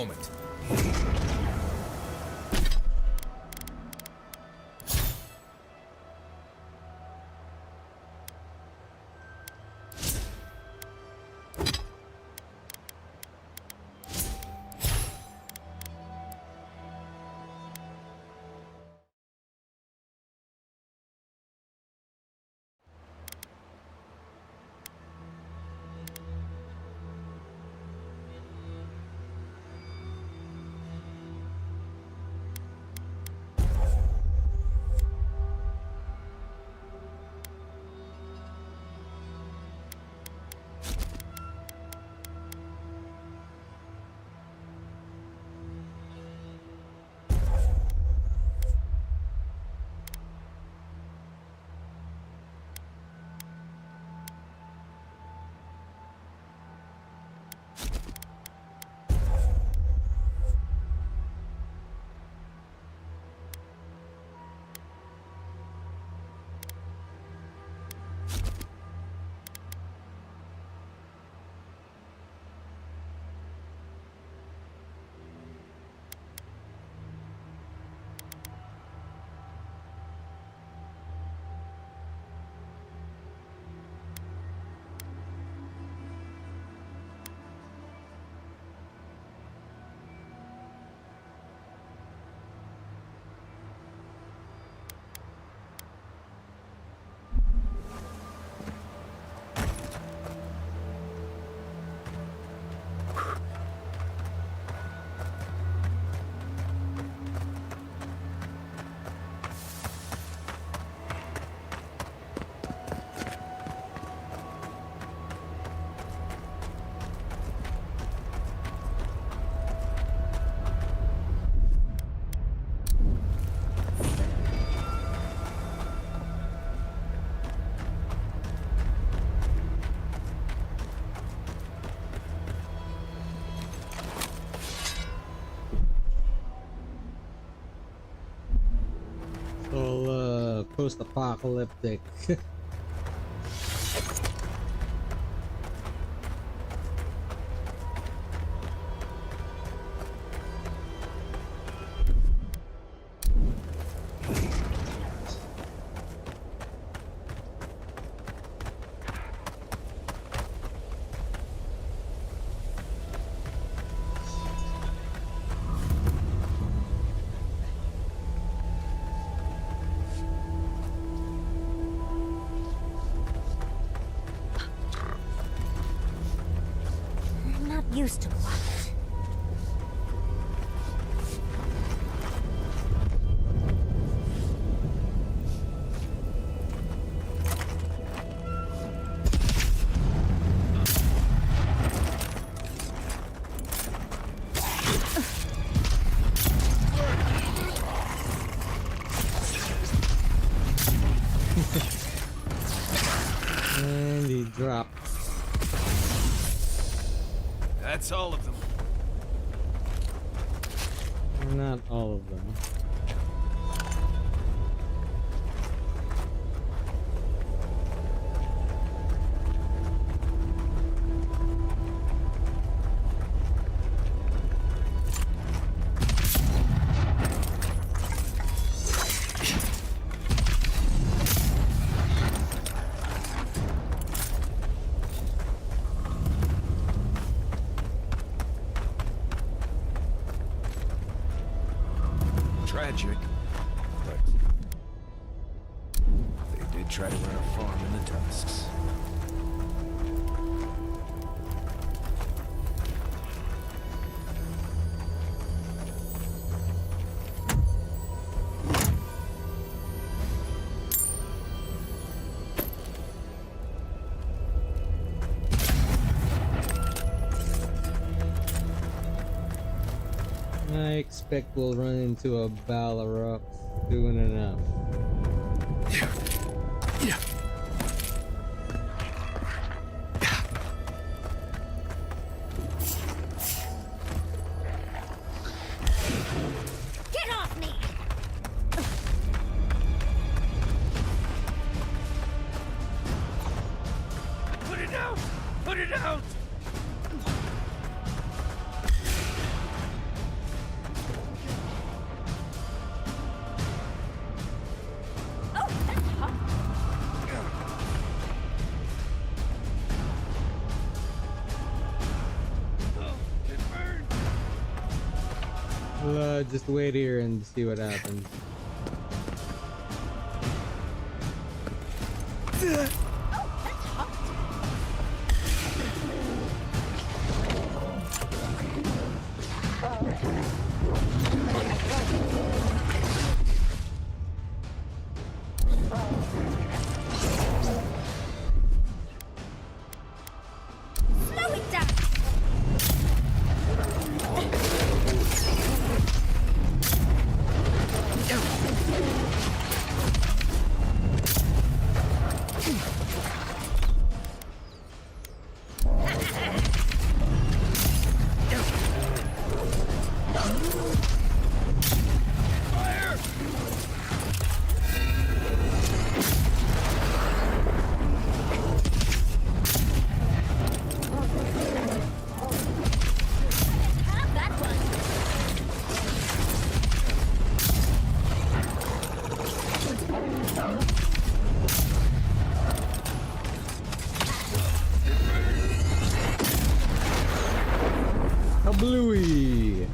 moment. Post-apocalyptic. Used to quiet. And he dropped. That's all of them. Not all of them. Tragic, but they did try to run a farm in the tusks. I expect we'll run into a Balrog soon enough. Get off me! Put it out! Put it out! just wait here and see what happens. Bluey.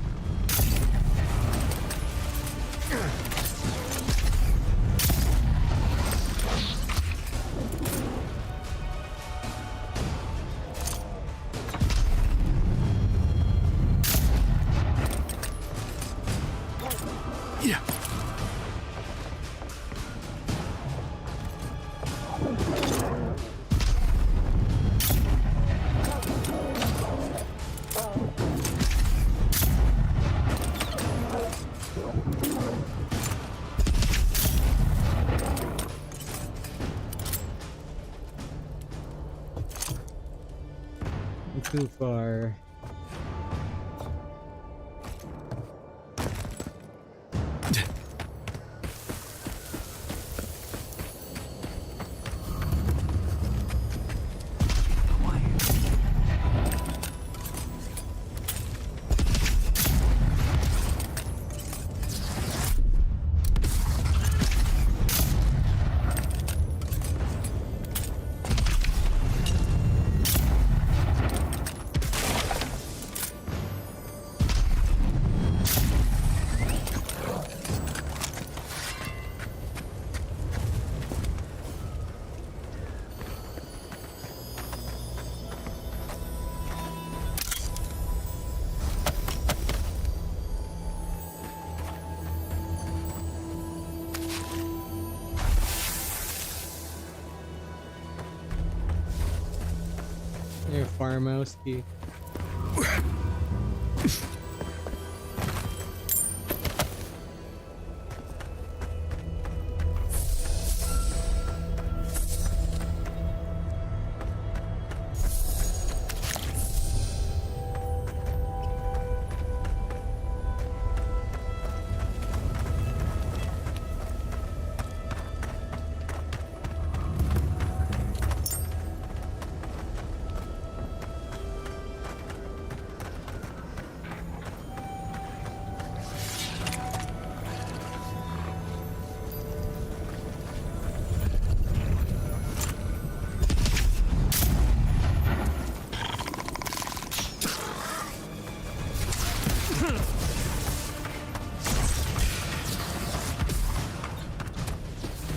Yeah. Too far. Your farmhouse key.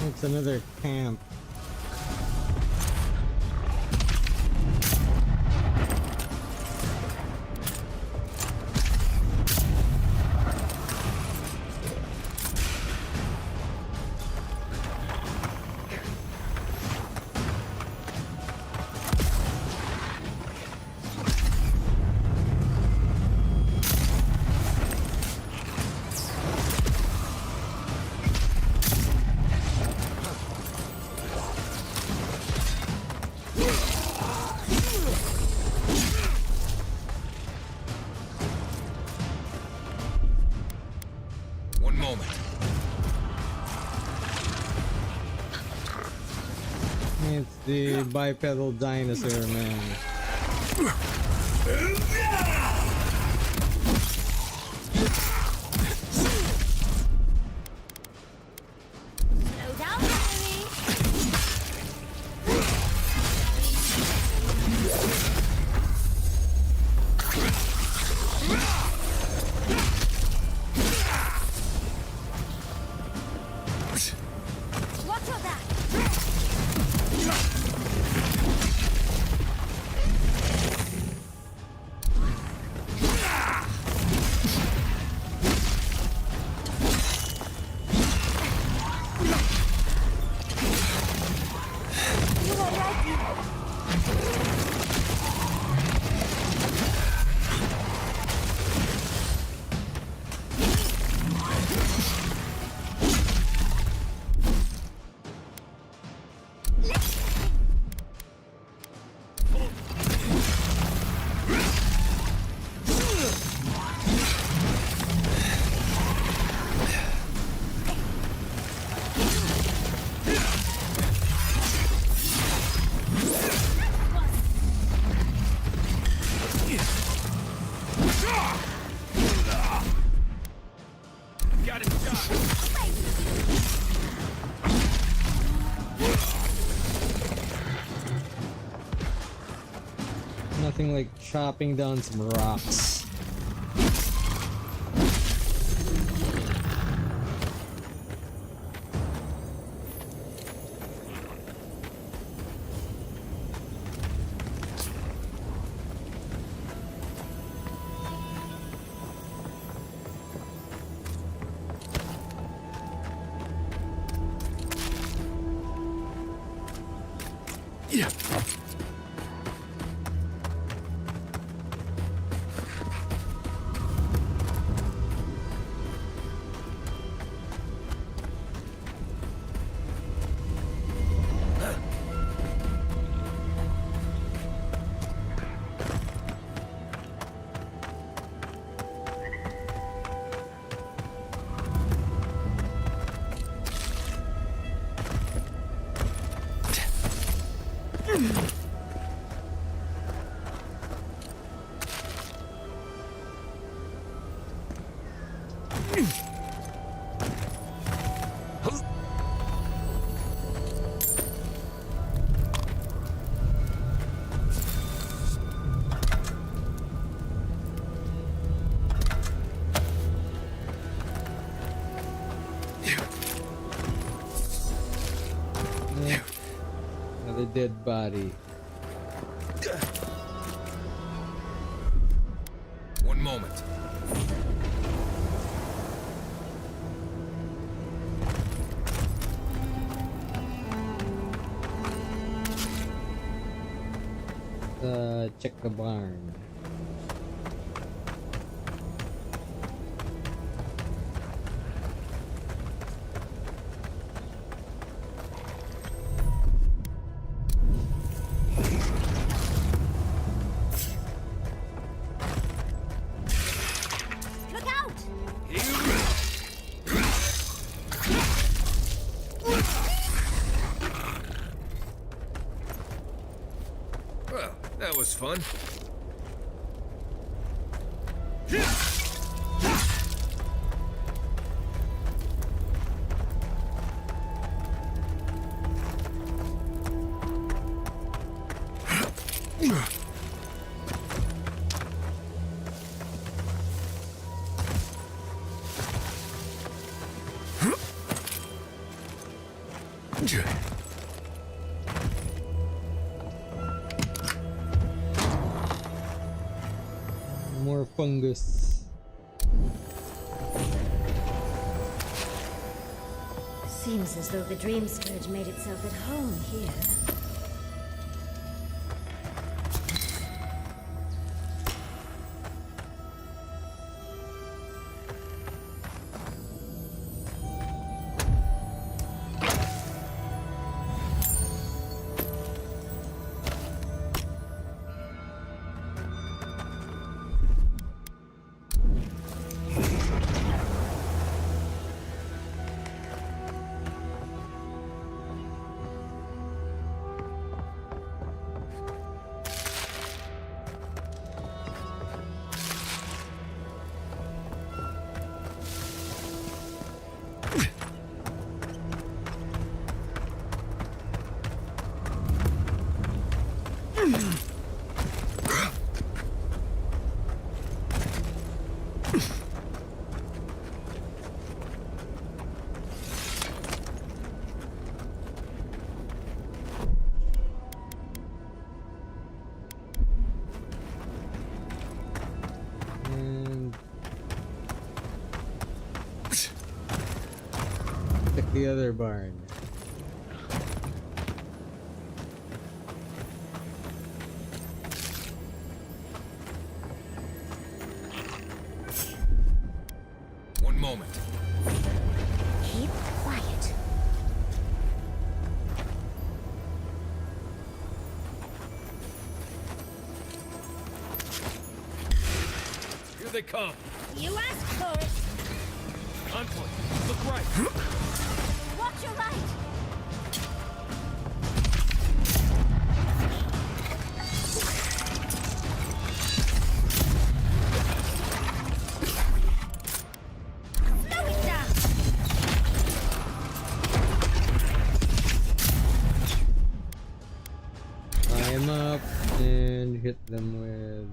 It's another camp. It's the bipedal dinosaur, man. Slow down, enemy. Nothing like chopping down some rocks. Yeah. Another dead body. One moment. Check the barn. Look out! Well, that was fun. More fungus. Seems as though the Dream Scourge made itself at home here. And check the other barn. One moment. Keep quiet. Here they come. You asked for it. Envoy, look right. Watch your right. Slow it down. hit them with.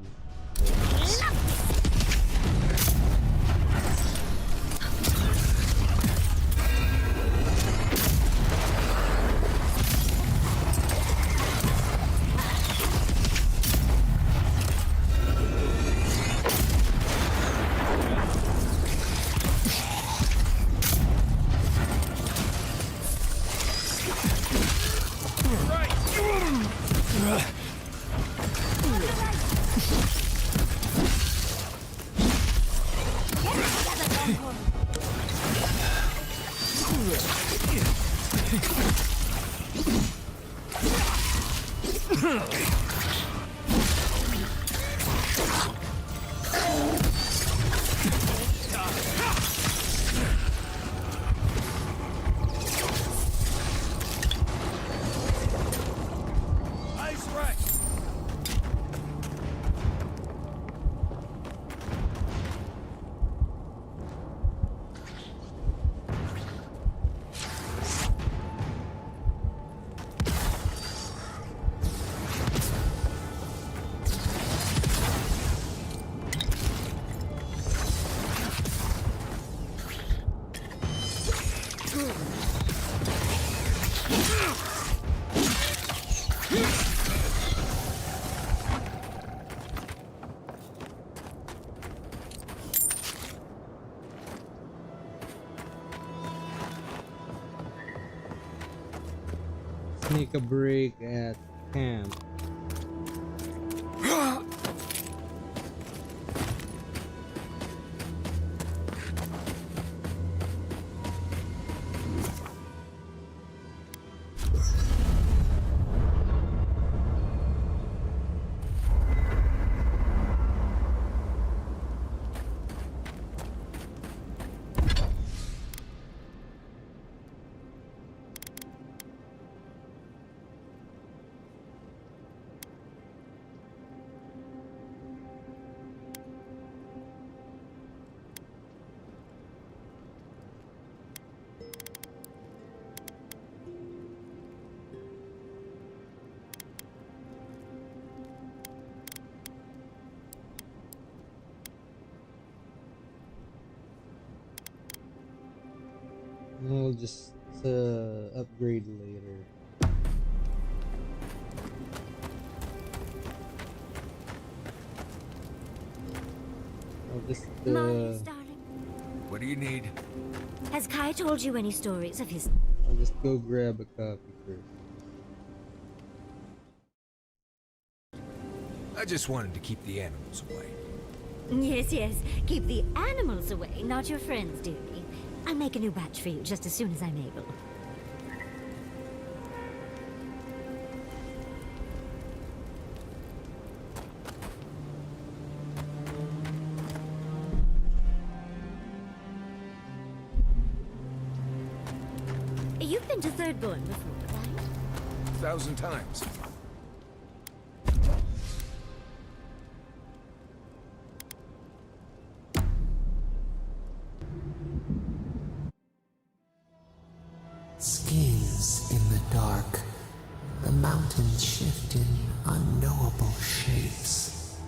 Make a break at camp. We'll just upgrade later. I'll just Marvelous, darling. What do you need? Has Kai told you any stories of his... I'll just go grab a coffee first. I just wanted to keep the animals away. Yes, yes. Keep the animals away, not your friends, dearie. I'll make a new batch for you just as soon as I'm able. You've been to Thirdborn before, right? 1,000 times. Skins in the dark, the mountains shift in unknowable shapes.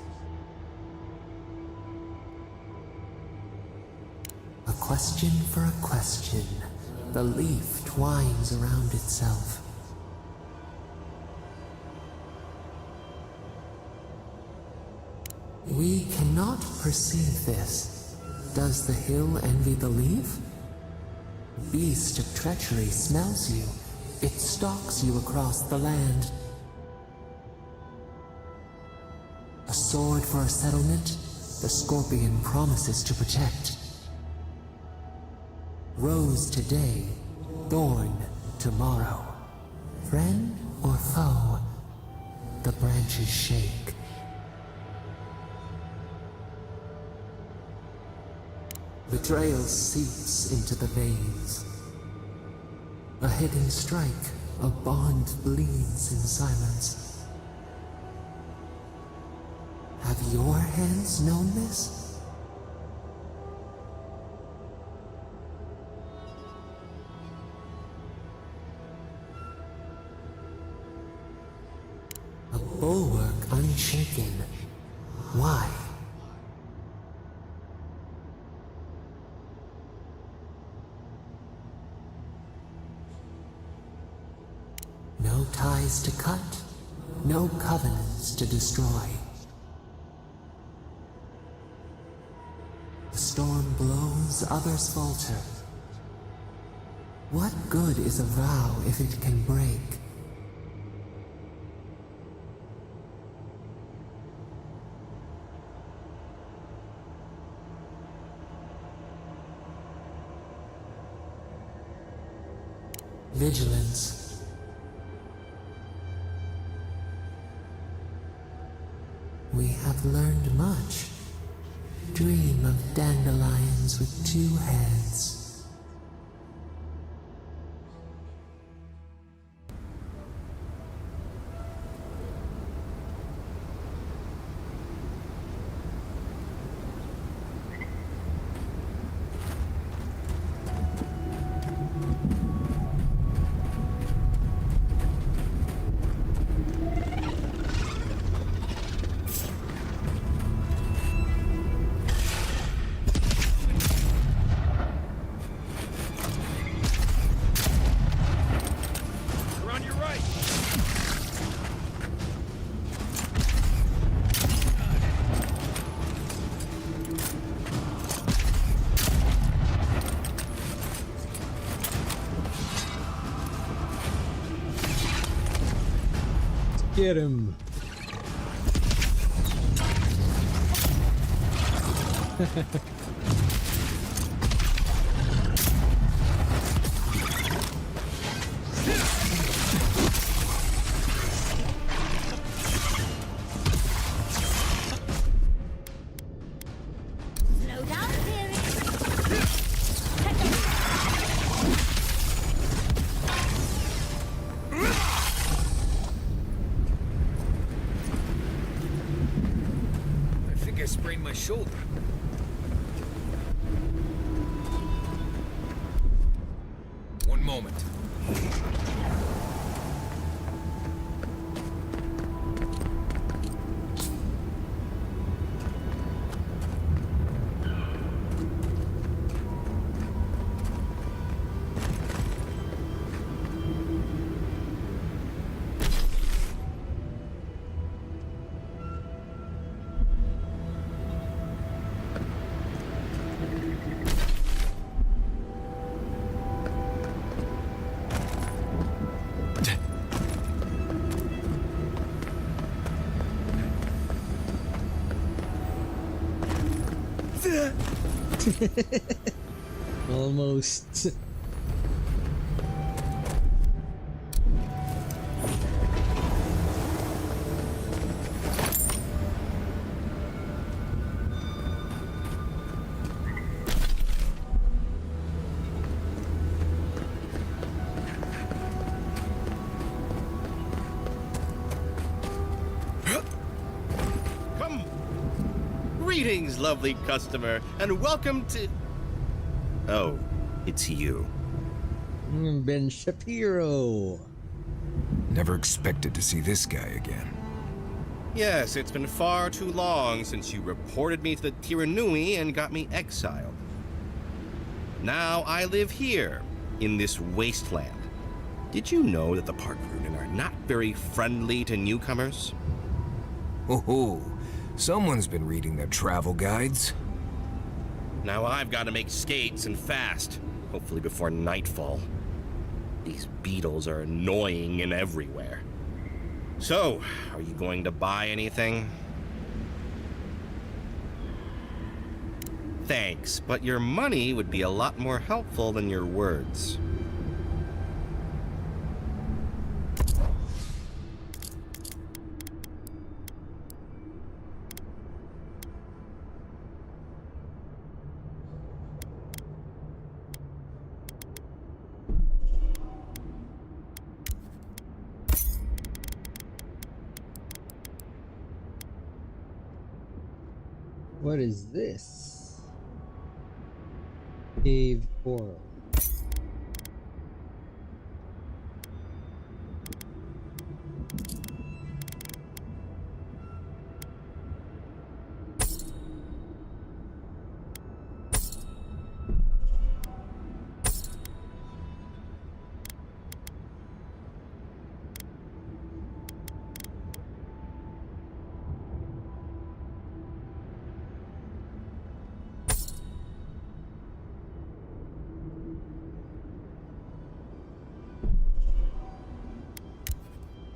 A question for a question, the leaf twines around itself. We cannot perceive this. Does the hill envy the leaf? Beast of treachery smells you. It stalks you across the land. A sword for a settlement, the scorpion promises to protect. Rose today, thorn tomorrow. Friend or foe, the branches shake. Betrayal seeps into the veins. A hidden strike, a bond bleeds in silence. Have your hands known this? A bulwark unshaken. Why? No ties to cut, no covenants to destroy. The storm blows, others falter. What good is a vow if it can break? Vigilance. We have learned much. Dream of dandelions with two heads. Get him. Slow down, dearie. I think I sprained my shoulder. One moment. Almost. Come. Greetings, lovely customer, and welcome to... Oh, it's you. Ben Shapiro. Never expected to see this guy again. Yes, it's been far too long since you reported me to the Tiranui and got me exiled. Now I live here, in this wasteland. Did you know that the Parkrunen are not very friendly to newcomers? Oh, someone's been reading their travel guides. Now I've got to make skates and fast, hopefully before nightfall. These beetles are annoying and everywhere. So, are you going to buy anything? Thanks, but your money would be a lot more helpful than your words. What is this? Cave coral.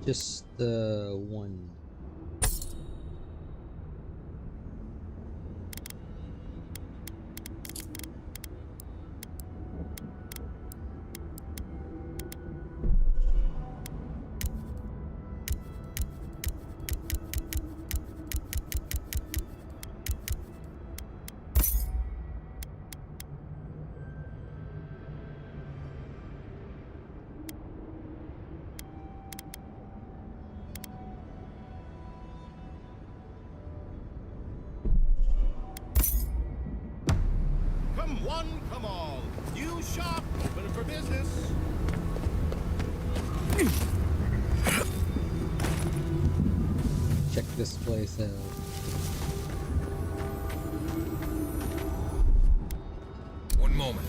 Just one. Come one, come all. New shop, open for business. Check this place out. One moment.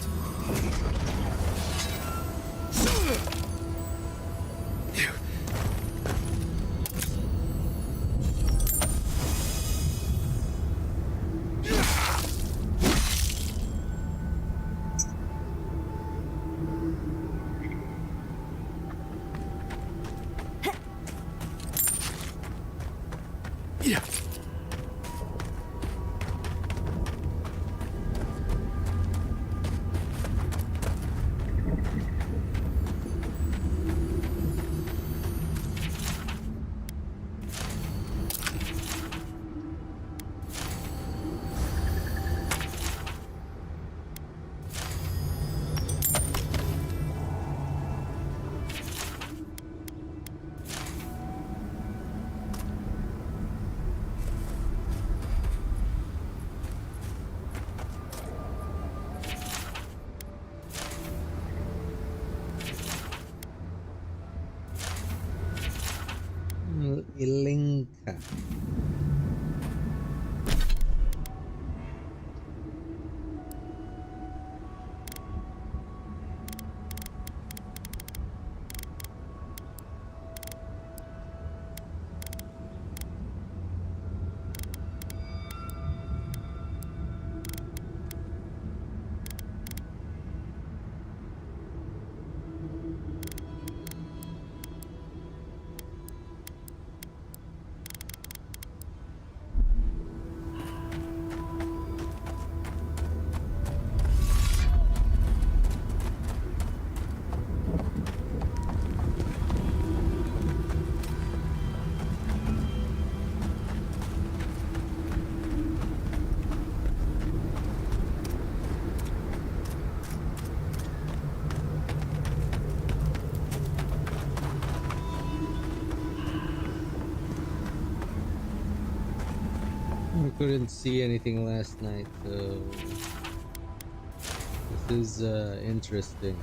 Ilinka. We couldn't see anything last night, so this is interesting.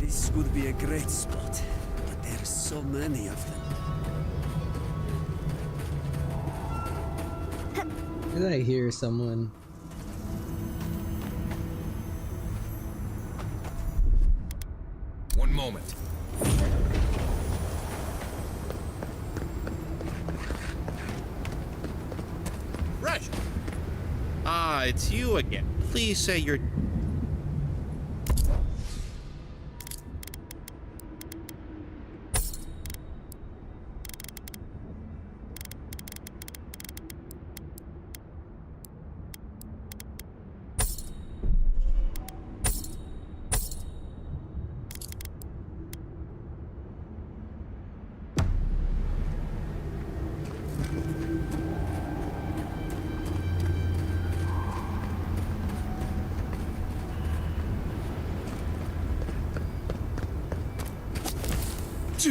This would be a great spot, but there's so many of them. Did I hear someone? One moment. Rush! Ah, it's you again. Please say you're... I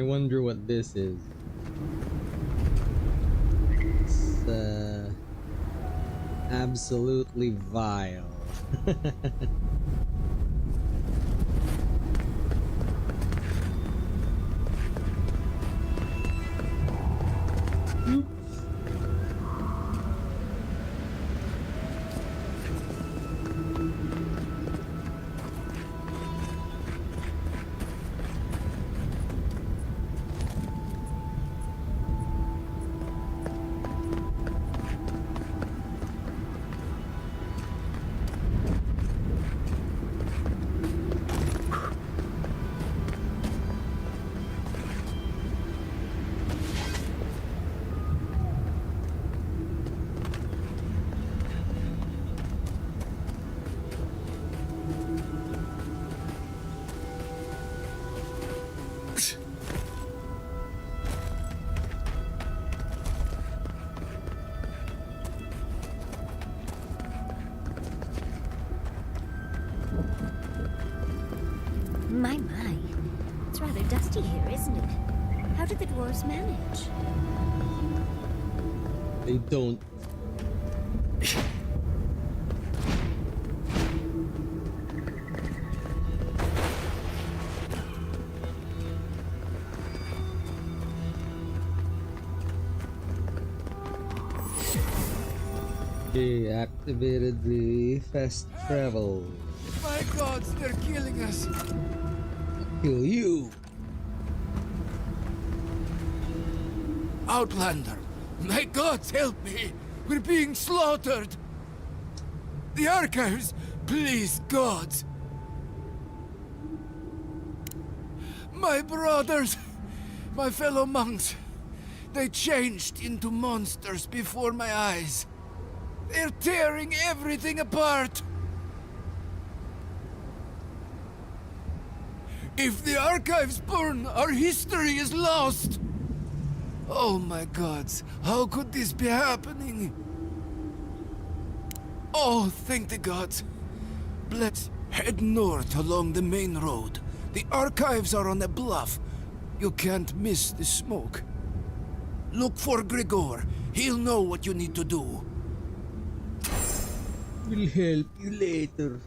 wonder what this is. It's absolutely vile. My. It's rather dusty here, isn't it? How did the dwarves manage? They don't. They activated the fast travel. My gods, they're killing us. Kill you. Outlander, my gods, help me. We're being slaughtered. The archives, please, gods. My brothers, my fellow monks, they changed into monsters before my eyes. They're tearing everything apart. If the archives burn, our history is lost. Oh my gods, how could this be happening? Oh, thank the gods. Let's head north along the main road. The archives are on a bluff. You can't miss the smoke. Look for Grigor. He'll know what you need to do. We'll help you later.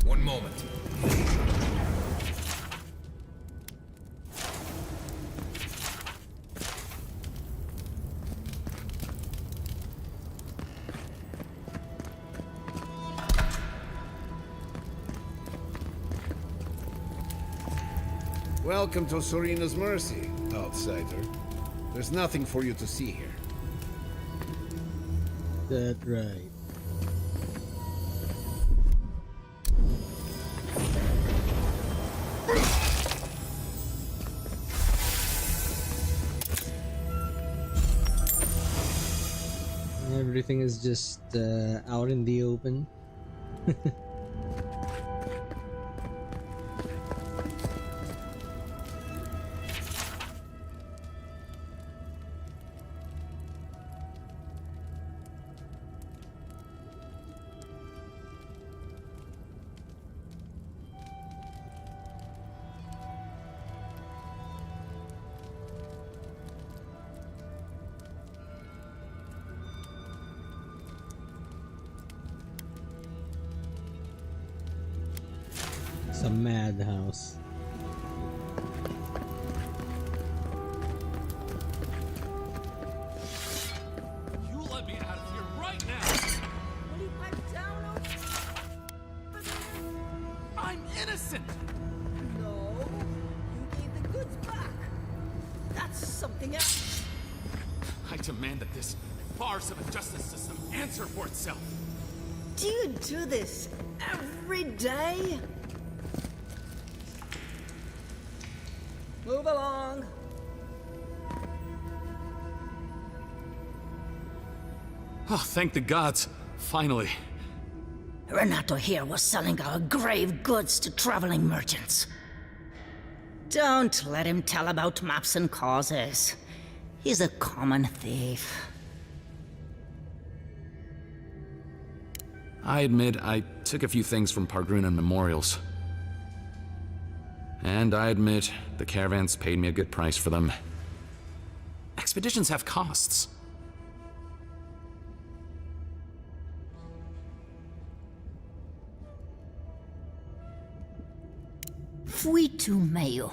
One moment. Welcome to Serena's Mercy, outsider. There's nothing for you to see here. That's right. Everything is just out in the open. It's a madhouse. something else. I demand that this farce of a justice system answer for itself. Do you do this every day? Move along. Oh, thank the gods. Finally. Renato here was selling our grave goods to traveling merchants. Don't let him tell about maps and causes. He's a common thief. I admit I took a few things from Pargrunan memorials. And I admit the caravans paid me a good price for them. Expeditions have costs. Fuitu Mayo.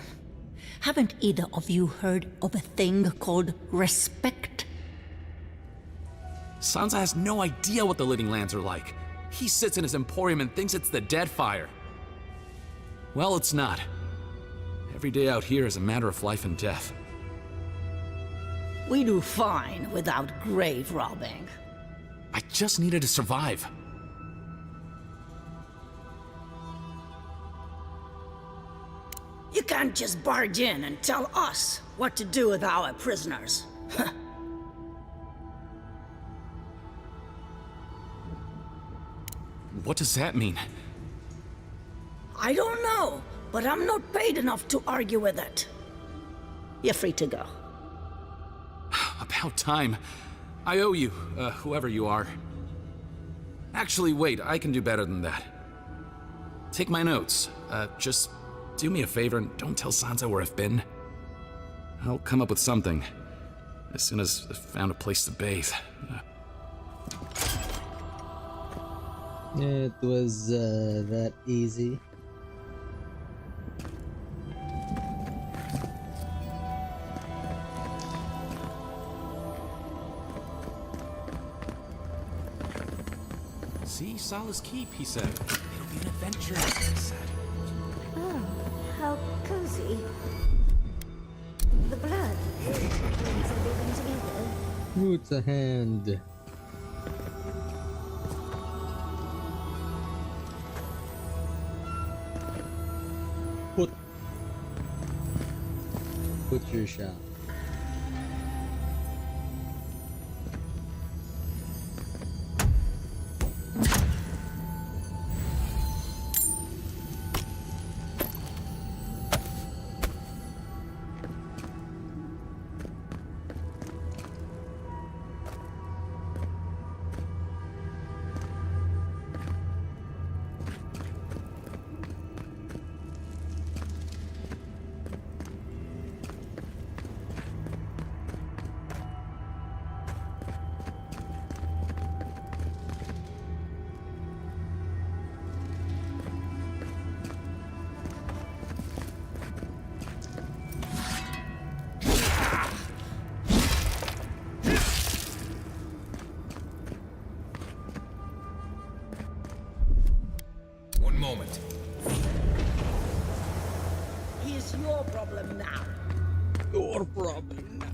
Haven't either of you heard of a thing called respect? Sansa has no idea what the living lands are like. He sits in his emporium and thinks it's the Deadfire. Well, it's not. Every day out here is a matter of life and death. We do fine without grave robbing. I just needed to survive. You can't just barge in and tell us what to do with our prisoners. What does that mean? I don't know, but I'm not paid enough to argue with it. You're free to go. About time. I owe you, whoever you are. Actually, wait, I can do better than that. Take my notes. Just do me a favor and don't tell Sansa where I've been. I'll come up with something. As soon as I've found a place to bathe. It was that easy. See, Solace Keep, he said. It'll be an adventure, he said. Oh, how cozy. The blood brings everything together. Roots a hand. Put your shot. Moment. Here's your problem now. Your problem now.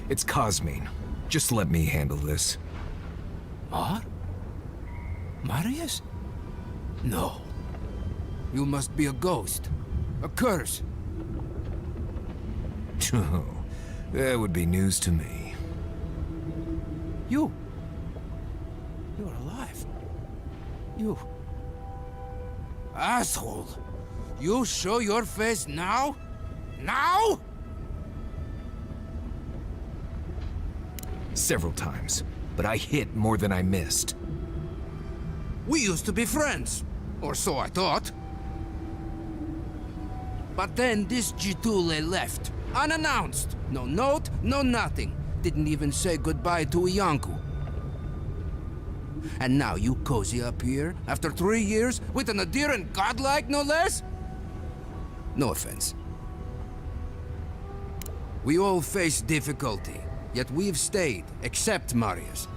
It's Cosmine. Just let me handle this. What? Marius? No. You must be a ghost. A curse. Oh, that would be news to me. You're alive. You... asshole! You show your face now? Now? Several times, but I hit more than I missed. We used to be friends. Or so I thought. But then this Jitule left. Unannounced. No note, no nothing. Didn't even say goodbye to Iancu. And now you cozy up here, after 3 years, with an Aedyr and godlike, no less? No offense. We all face difficulty, yet we've stayed, except Marius.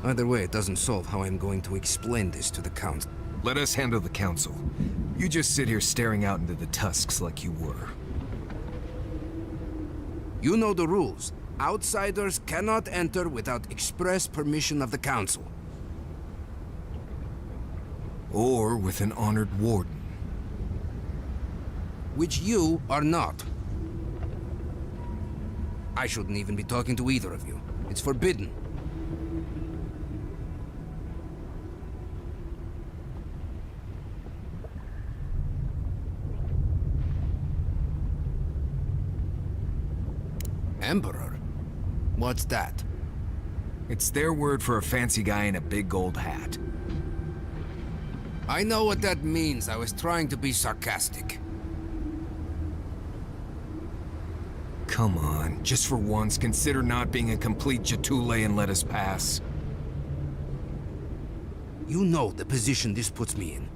Either way, it doesn't solve how I'm going to explain this to the Council. Let us handle the council. You just sit here staring out into the tusks like you were. You know the rules. Outsiders cannot enter without express permission of the Council. Or with an honored warden. Which you are not. I shouldn't even be talking to either of you. It's forbidden. Emperor? What's that? It's their word for a fancy guy in a big gold hat. I know what that means. I was trying to be sarcastic. Come on, just for once, consider not being a complete Jitule and let us pass. You know the position this puts me in.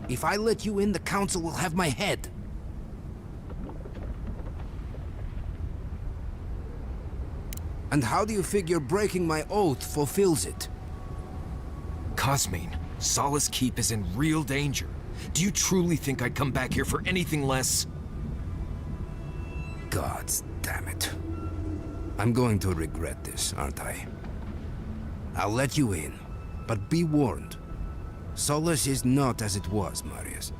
If I let you in, the Council will have my head. And how do you figure breaking my oath fulfills it? Cosmine, Solace Keep is in real danger. Do you truly think I'd come back here for anything less? Gods damn it. I'm going to regret this, aren't I? I'll let you in, but be warned. Solace is not as it was, Marius.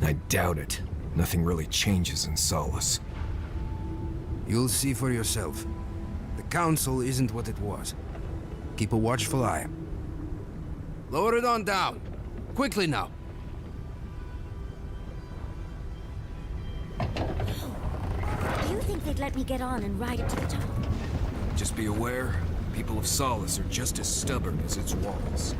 I doubt it. Nothing really changes in Solace. You'll see for yourself. The Council isn't what it was. Keep a watchful eye. Lower it on down. Quickly now. Do you think they'd let me get on and ride it to the top? Just be aware, people of Solace are just as stubborn as its walls.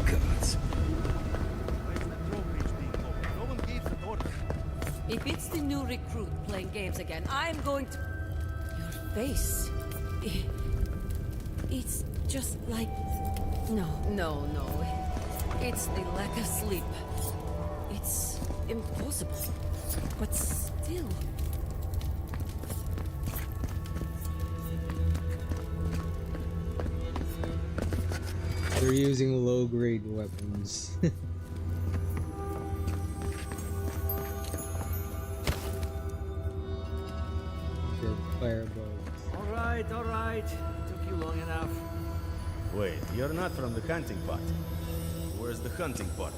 Gods. If it's the new recruit playing games again, I'm going to... Your face... It's just like... No. It's the lack of sleep. It's impossible. But still... They're using low-grade weapons. Fireballs. Alright. Took you long enough. Wait, you're not from the hunting party. Where's the hunting party?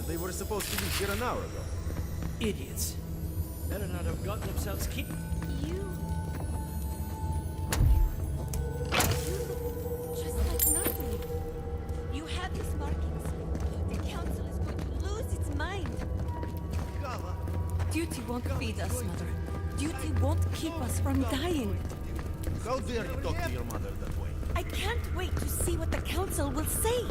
They were supposed to be here an hour ago. Idiots. Better not have gotten themselves killed. You just like nothing. You have these markings. The Council is going to lose its mind. Duty won't feed us, Mother. Duty won't keep us from dying. How dare you talk to your mother that way? I can't wait to see what the Council will say.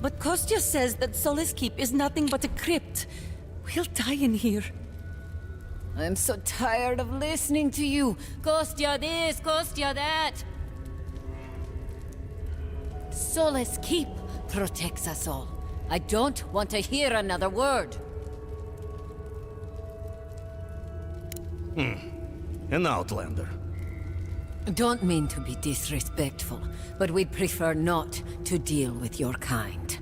But Kostya says that Solace Keep is nothing but a crypt. We'll die in here. I'm so tired of listening to you. Kostya this, Kostya that. Solace Keep protects us all. I don't want to hear another word. An outlander. Don't mean to be disrespectful, but we'd prefer not to deal with your kind.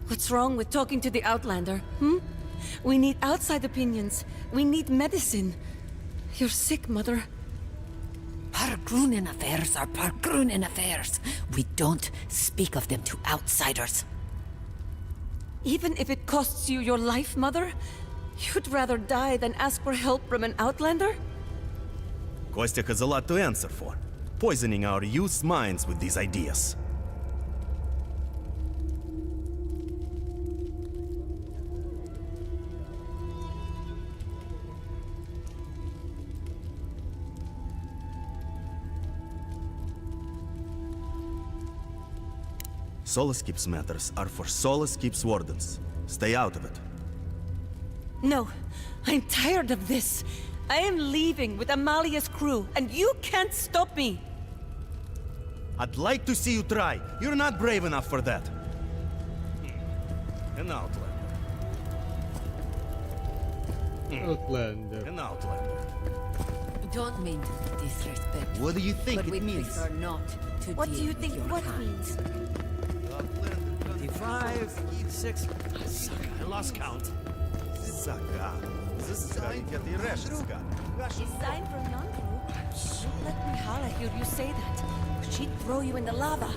What's wrong with talking to the Outlander, We need outside opinions. We need medicine. You're sick, Mother. Pargrunen affairs are Pargrunen affairs. We don't speak of them to outsiders. Even if it costs you your life, Mother? You'd rather die than ask for help from an Outlander? Kostya has a lot to answer for, poisoning our youth's minds with these ideas. Solace Keep's matters are for Solace Keep's wardens. Stay out of it. No, I'm tired of this. I am leaving with Amalia's crew, and you can't stop me. I'd like to see you try. You're not brave enough for that. An outlander. Outlander. An outlander. Don't mean to be disrespectful. What do you think but it we means? prefer not to What do deal you with think your what kind. means? 5, 6. Suck, I lost count. Sucker. This is how you get the Russians got. A sign from Nandru? Don't let Mihala hear you say that. She'd throw you in the lava.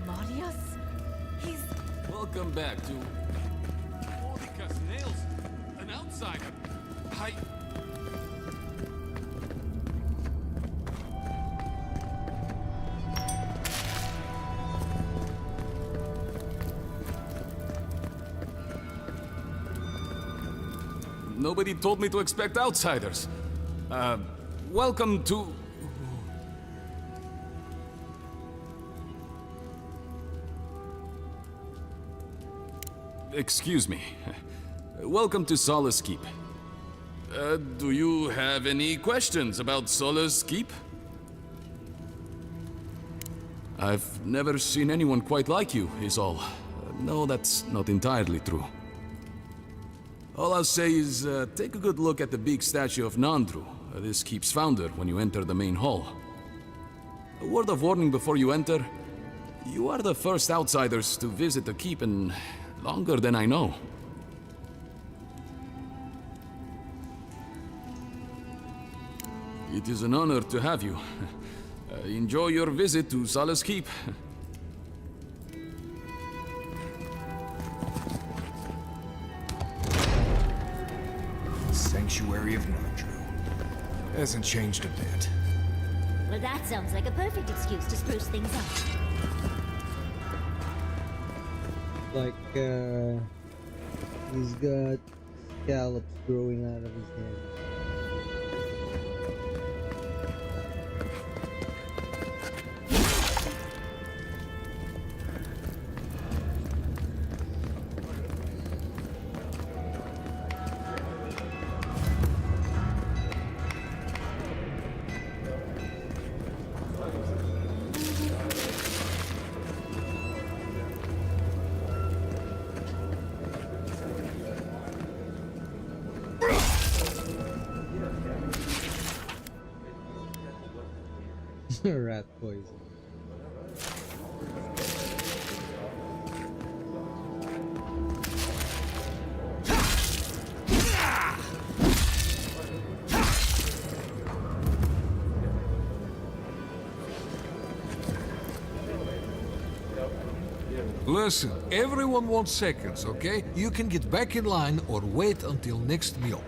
Marius? He's... Welcome back to... Holy cuss nails! An outsider! Nobody told me to expect outsiders. Welcome to... Excuse me. Welcome to Solace Keep. Do you have any questions about Solace Keep? I've never seen anyone quite like you, is all. No, that's not entirely true. All I'll say is, take a good look at the big statue of Nandru, this keep's founder, when you enter the main hall. A word of warning before you enter. You are the first outsiders to visit the keep in longer than I know. It is an honor to have you. Enjoy your visit to Solace Keep. Sanctuary of Nandru. Hasn't changed a bit. Well, that sounds like a perfect excuse to spruce things up. Like, he's got scallops growing out of his head. Rat poison. Listen, everyone wants seconds, okay? You can get back in line or wait until next meal.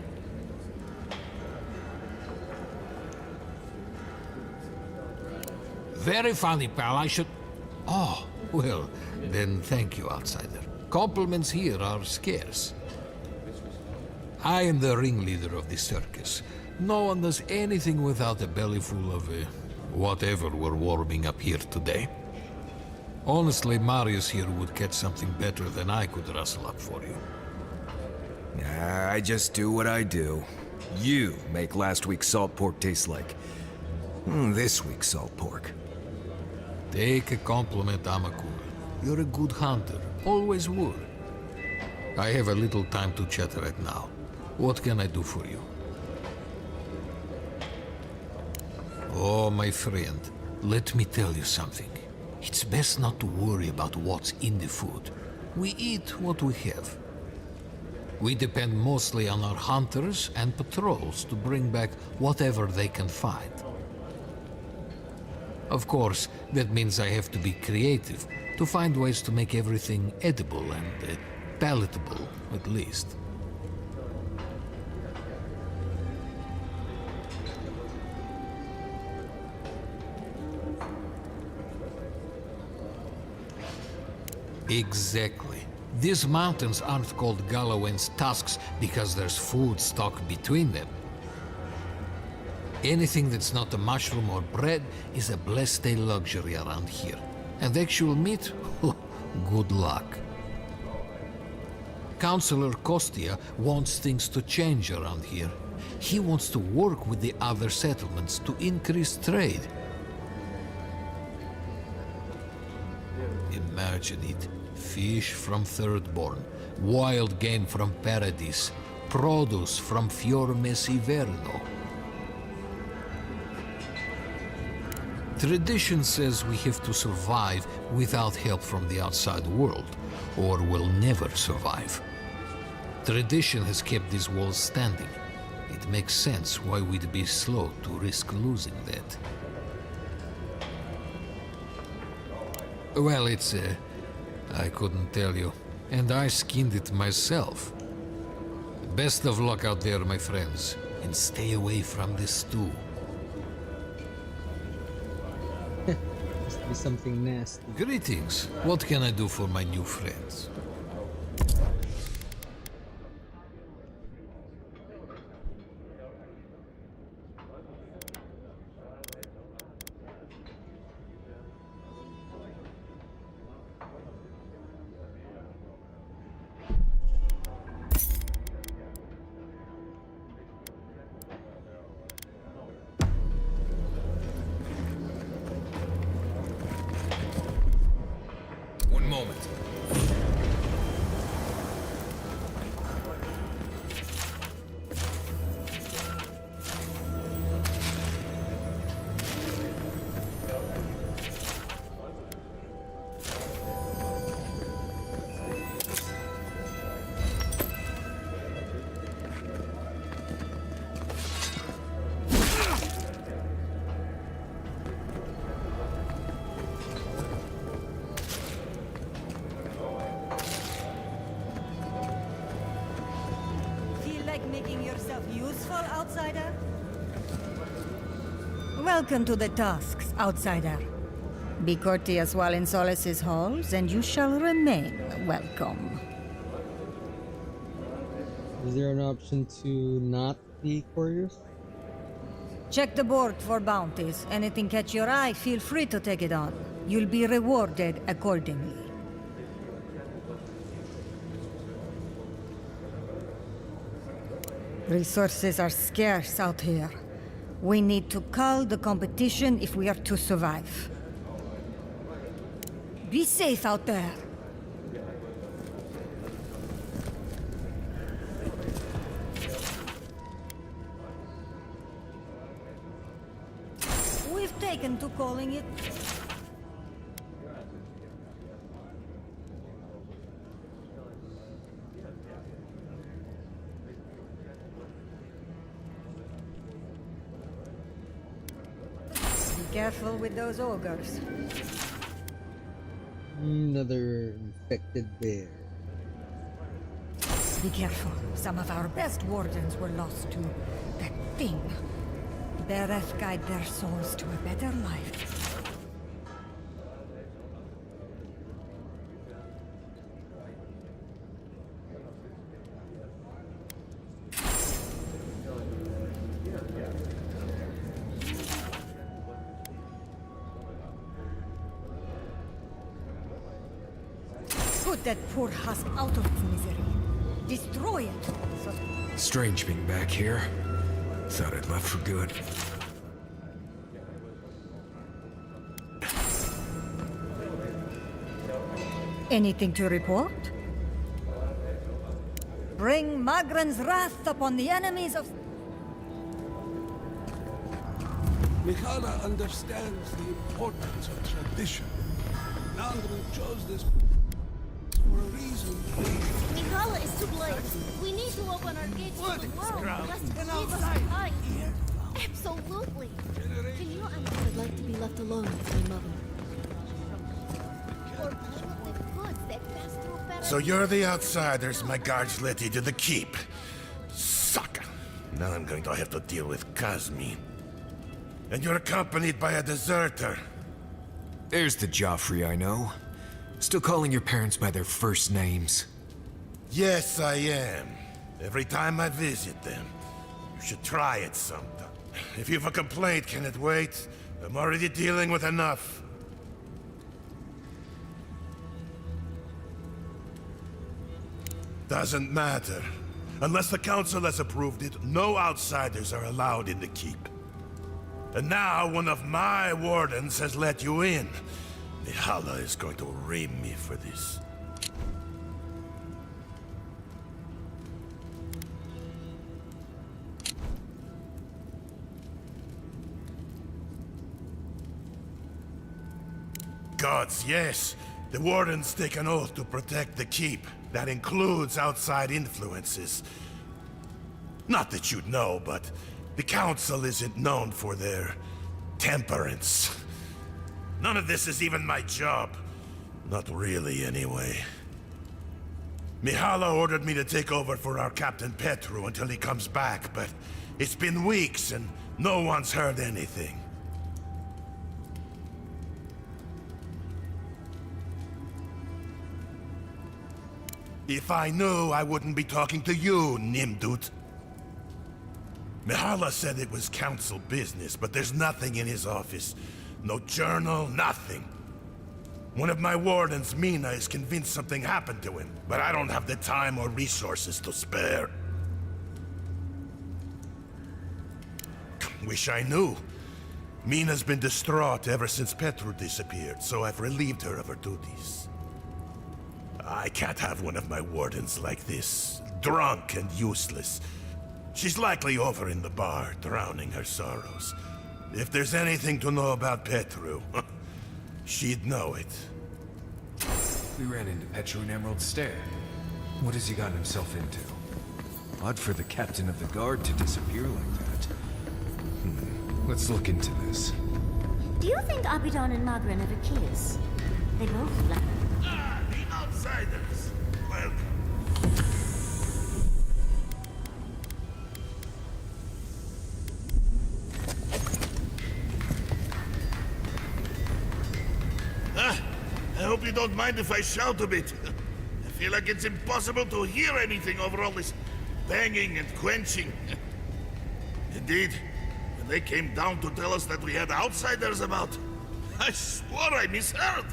Very funny, pal. I should... Oh, well, then thank you, outsider. Compliments here are scarce. I am the ringleader of the circus. No one does anything without a belly full of, whatever we're warming up here today. Honestly, Marius here would catch something better than I could rustle up for you. I just do what I do. You make last week's salt pork taste like... this week's salt pork. Take a compliment, Amakul. You're a good hunter. Always were. I have a little time to chat right now. What can I do for you? Oh, my friend, let me tell you something. It's best not to worry about what's in the food. We eat what we have. We depend mostly on our hunters and patrols to bring back whatever they can find. Of course, that means I have to be creative to find ways to make everything edible and palatable, at least. Exactly. These mountains aren't called Galawen's tusks because there's food stuck between them. Anything that's not a mushroom or bread is a blessed day luxury around here. And actual meat? Good luck. Councillor Kostia wants things to change around here. He wants to work with the other settlements to increase trade. Imagine it. Fish from Thirdborn, wild game from Paradis, produce from Fior Mesiverno. Tradition says we have to survive without help from the outside world, or we'll never survive. Tradition has kept these walls standing. It makes sense why we'd be slow to risk losing that. Well, it's I couldn't tell you, and I skinned it myself. Best of luck out there, my friends, and stay away from the stew. Must be something nasty. Greetings. What can I do for my new friends? One moment. Making yourself useful, outsider? Welcome to the Tusks, outsider. Be courteous while in Solace's halls, and you shall remain welcome. Is there an option to not be courteous? Check the board for bounties. Anything catch your eye, feel free to take it on. You'll be rewarded accordingly. Resources are scarce out here. We need to cull the competition if we are to survive. Be safe out there. We've taken to calling it. Careful with those ogres. Another infected bear. Be careful. Some of our best wardens were lost to that thing. Bereth guide their souls to a better life. Put that poor husk out of its misery. Destroy it. Strange being back here. Thought I'd left for good. Anything to report? Bring Magran's wrath upon the enemies of... Mihala understands the importance of tradition. Nandrin chose this for a reason. Mihala is to blame. We need to open our gates to the world. Just give us time. Absolutely. Can you and I would like to be left alone with my mother? Or play with the goods that pass through better. So you're the outsiders my guards let you to the keep. Sucker. Now I'm going to have to deal with Kazmi. And you're accompanied by a deserter. There's the Joffrey I know. Still calling your parents by their first names. Yes, I am. Every time I visit them. You should try it sometime. If you have a complaint, can it wait? I'm already dealing with enough. Doesn't matter. Unless the council has approved it, no outsiders are allowed in the keep. And now one of my wardens has let you in. Mihala is going to ream me for this. Gods, yes. The wardens take an oath to protect the keep. That includes outside influences. Not that you'd know, but the council isn't known for their temperance. None of this is even my job. Not really, anyway. Mihala ordered me to take over for our Captain Petru until he comes back, but it's been weeks and no one's heard anything. If I knew, I wouldn't be talking to you, Nimdut. Mihala said it was council business, but there's nothing in his office. No journal, nothing. One of my wardens, Mina, is convinced something happened to him, but I don't have the time or resources to spare. Wish I knew. Mina's been distraught ever since Petru disappeared, so I've relieved her of her duties. I can't have one of my wardens like this, drunk and useless. She's likely over in the bar, drowning her sorrows. If there's anything to know about Petru, she'd know it. We ran into Petru in Emerald Stair. What has he gotten himself into? Odd for the captain of the guard to disappear like that. Let's look into this. Do you think Abidan and Magran ever kiss? They both like... Ah, the outsiders! Welcome. I hope you don't mind if I shout a bit. I feel like it's impossible to hear anything over all this banging and quenching. Indeed, when they came down to tell us that we had outsiders about, I swore I misheard.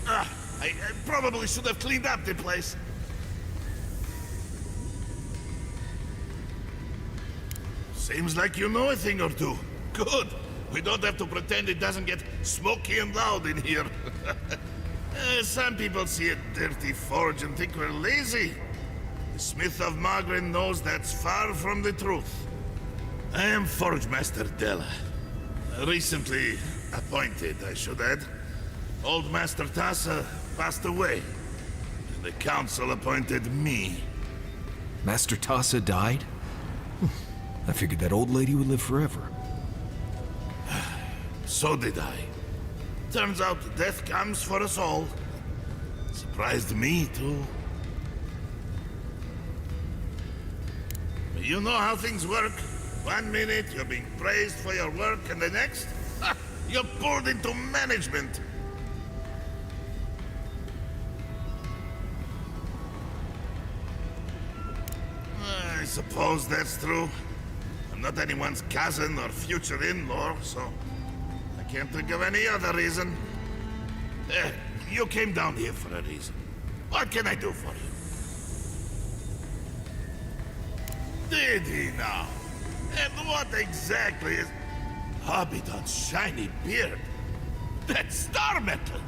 I probably should have cleaned up the place. Seems like you know a thing or two. Good. We don't have to pretend it doesn't get smoky and loud in here. Some people see a dirty forge and think we're lazy. The Smith of Magran knows that's far from the truth. I am Forge Master Della. Recently appointed, I should add. Old Master Tassa passed away. The council appointed me. Master Tassa died? I figured that old lady would live forever. So did I. Turns out death comes for us all. Surprised me, too. You know how things work. 1 minute you're being praised for your work, and the next, you're pulled into management. I suppose that's true. I'm not anyone's cousin or future in-law, so I can't think of any other reason. You came down here for a reason. What can I do for you? Did he now? And what exactly is Hobbit's shiny beard? That's star metal!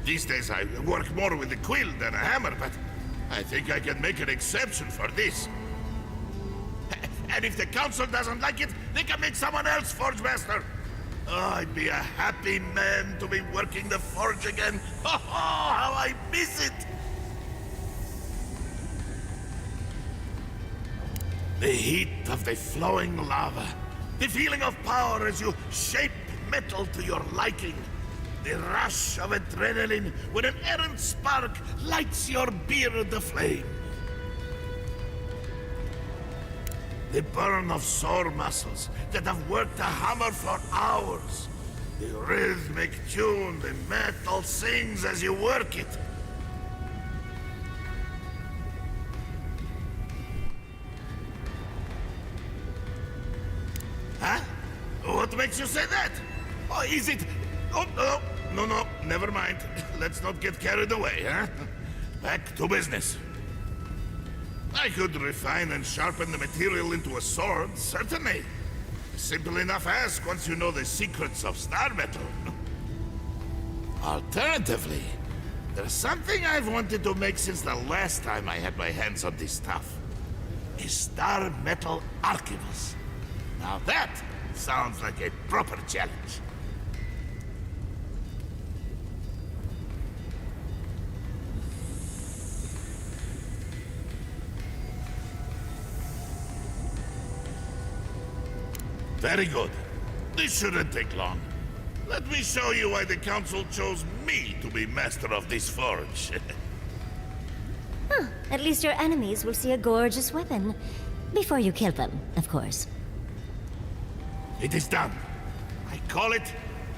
These days I work more with a quill than a hammer, but I think I can make an exception for this. And if the council doesn't like it, they can make someone else Forge Master. Oh, I'd be a happy man to be working the Forge again. Oh, how I miss it! The heat of the flowing lava. The feeling of power as you shape metal to your liking. The rush of adrenaline when an errant spark lights your beard aflame. The burn of sore muscles that have worked a hammer for hours. The rhythmic tune the metal sings as you work it. Huh? What makes you say that? Oh, is it... Oh, no, never mind. Let's not get carried away, huh? Back to business. I could refine and sharpen the material into a sword, certainly. A simple enough ask once you know the secrets of star metal. Alternatively, there's something I've wanted to make since the last time I had my hands on this stuff. A star metal archivist. Now that sounds like a proper challenge. Very good. This shouldn't take long. Let me show you why the council chose me to be master of this forge. Huh. At least your enemies will see a gorgeous weapon. Before you kill them, of course. It is done. I call it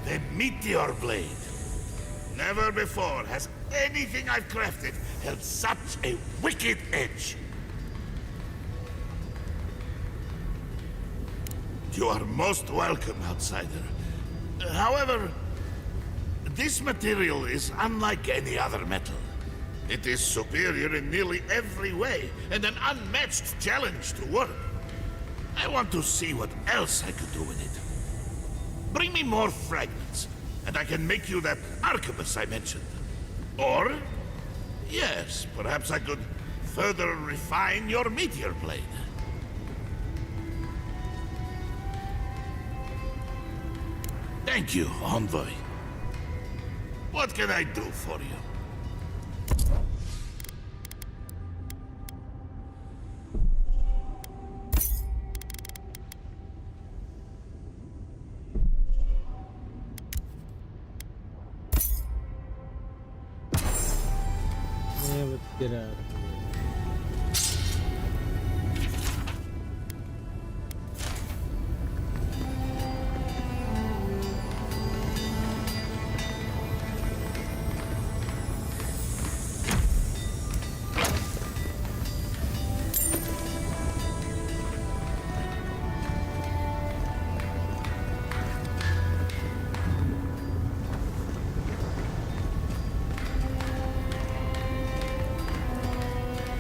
the Meteor Blade. Never before has anything I've crafted held such a wicked edge. You are most welcome, outsider. However, this material is unlike any other metal. It is superior in nearly every way, and an unmatched challenge to work. I want to see what else I could do with it. Bring me more fragments, and I can make you that arquebus I mentioned. Or, yes, perhaps I could further refine your meteor blade. Thank you, envoy. What can I do for you? Yeah, let's get out of here.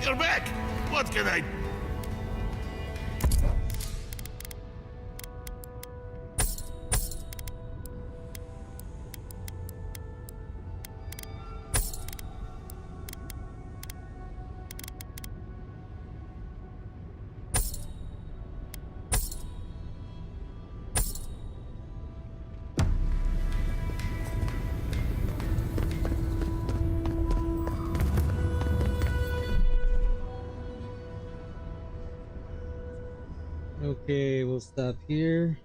You're back! What can I... Okay, we'll stop here.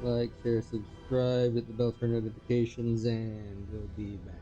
Like, share, subscribe, hit the bell for notifications, and we'll be back.